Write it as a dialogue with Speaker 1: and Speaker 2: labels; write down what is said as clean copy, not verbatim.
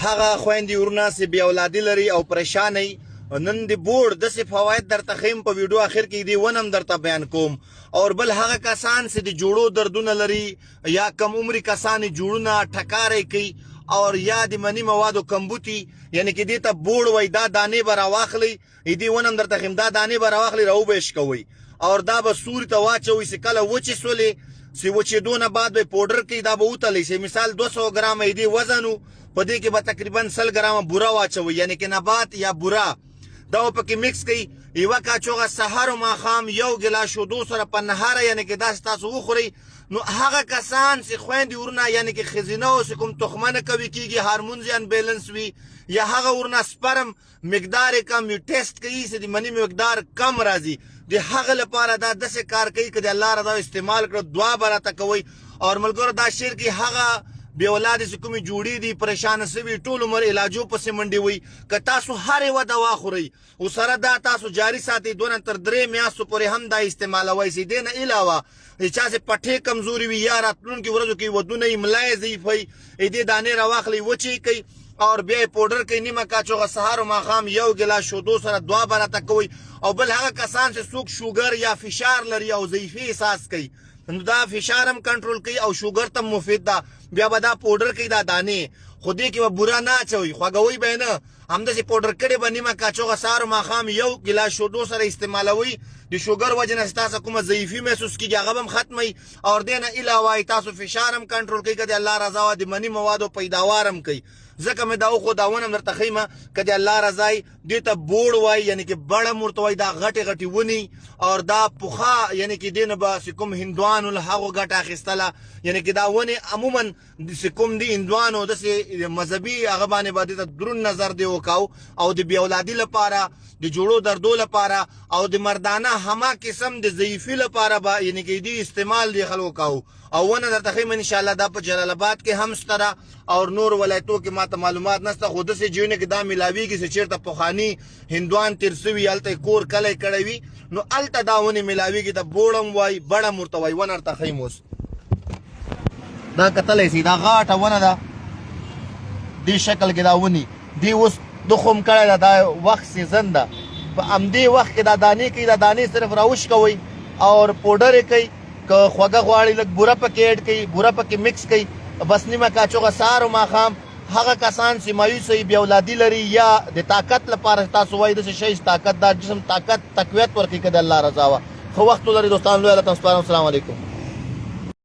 Speaker 1: هغه خويندې ورونه چې بې اولادي لري او پریشانه نن د بورډ داسې فواید درته ښیم په ویډیو اخر کې دې ونم درته بیان کوم. او بل هغه کسان چې د جوړو دردونه لري یا کم عمري کسان جوړونه ټکارې کوي او یا د منی موادو کمبوتي یعنی کې دې ته بورډ وای دا دانې به راواخلئ دې ونم درته ښیم دا دانې به راواخلئ راوبیش کوئ او دا به سوري ته واچوئ چې کله وچې سولې چې وچېدو نه بعد به پوډر کوي دا به وتلی چې مثال 200 ګرامه دې وزن و په دې کې به تقریبا 100 ګرامه بوره واچوئ یعنی کې نبات یا بوره دا پکې مکس کوي یوه کاچوغه سهار او ماښام یو ګیلاس شیدو سره په نهاره یعنی کې داسې تاسو وخورئ. نو هغه کسان چې خویندې ورونه یعنی کې ښځینه او چې کوم تخمه کوي کېږي هارمونز یې انبیلنس وي یا هغه ورونه سپرم مقدار یې کم وي ټیسټ کوي چې د مني مقدار کم راځي د هغه لپاره دا داسې کار کوي که د الله رضا استعمال کړه دعا به راته کوئ. او ملګرو دا شعر کې هغه بې اولادې چې کومې جوړې دي پریشانه سوي ټول عمر علاجو پسې منډې وي که تاسو هر یوه دوا خورئ او سره دا تاسو جاري ساتئ دونه تر 3 میاشتو پورې هم دا استعمالوئ چې دې نه علاوه چا چې پټې کمزوري وي یا راتلونکي ورځو کې ودونه یې ملا یې ضعیف وي دې دانې راواخلئ وچې کوئ او بیا یې پوډر کوئ نیمه کاچوغه سهار او ماښام یو ګیلاس شیدو سره دعا به راته کوئ. او بل هغه کسان چې څوک شوګر یا فشار لري او ضعیفي احساس کوي نو دا فشار هم کنټرول کوي او شوګر ته مفید ده بیا به دا پوډر کوي دا دانې خو دې کې به بوره نه اچوئ خوږوئ به یې نه همداسې پوډر کړې به نیمه کاچوغه سهار او ماښام یو ګیلاس شیدو سره استعمالوئ د شوګر وجه نه ستاسو کومه ضعیفي محسوس کېږي هغه به هم ختموي او دې نه علاوه تاسو فشار هم کنټرول کوي که د الله رضا وه د مني موادو پیداوار هم کوي ځکه مې دا وښوده هم درته ښیمه که د الله رضا یې دې ته بوړ وایي یعنې کې بړم ورته وایي دا غټې غټې ونې او دا پخوا یعنې کې دې نه به چې کوم هندوانو له هغو ګټه اخیستله یعنې کې دا ونې عموما چې کوم د هندوانو داسې مذهبي هغه باندې به دې ته دروند نظر دې وکاو او د بې اولادي لپاره د جوړو دردو لپاره او د مردانه همه قسم د ضعیفي لپاره به یعنې کې دې استعمال دې خلکو کاو. او ونه درته ښیم انشاءالله دا په جلال آباد کې هم شته او نور ولایتو کې ماته معلومات نشته خو داسې ځایونو کې دا میلاویږي چې چېرته پخواني هندوان تېر سوي هلته یې کور کلی کړی وي نو هلته دا ونې میلاویږي د بوړم وایي بړم ورته وایي ونه درته ښیم اوس دا کتلی سي دا غاټه ونه ده دې شکل کې دا ونې دې اوس دخم کړی ده دا وخت سیزن ده په همدې وخت کې دا دانې کوي دا دانې صرف راوش کوئ او پوډر یې کوي که خوږه غواړي لږ بوره پکې ایډ کوي بوره پکې مکس کوي بس نیمه کاچوغه سهار او ماښام هغه کسان چې مایوس وي بې اولادي لري یا د طاقت لپاره تاسو وایي داسې شی طاقت دار جسم طاقت تقویت ورکوي که د الله رضا وه ښه وخت ولرئ دوستان لوی الله ته سپارم. السلام علیکم.